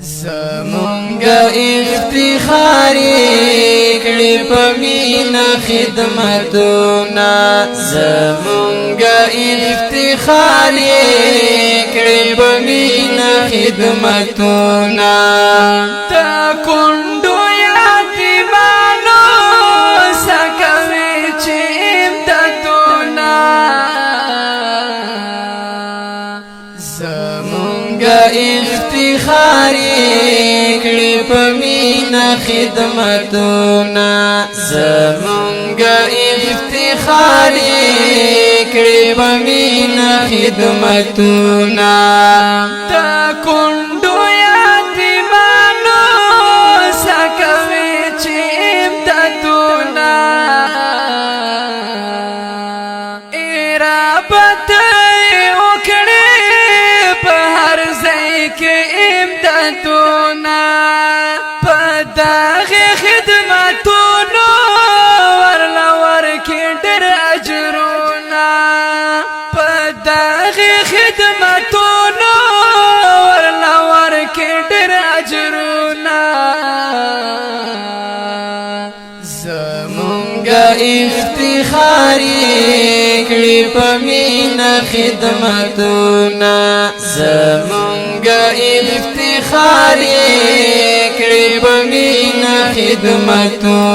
زمونگا افتخاری کړي په مینا خدمتونه زمونگا افتخاری کړي په مینا خدمتونه تا کندو یتیمانو سکوي چې امدادونه زمونگا افتخاری کړي په مینا خدمتونه زمونگا افتخاری کړي په مینا خدمتونه تا کندو یتیمانو سکوي چې امدادونه ارابت وکړي په هر ځای کې امدادونه په دغه خدمتونو ورلا ورکړي ډېر اجرونه په دغه خدمتونو ورلا ورکړي ډېر اجرونه زمونگا افتخاری کړي په مینا خدمتونه زمونگا افتخاری کړي په مینا خدمتونه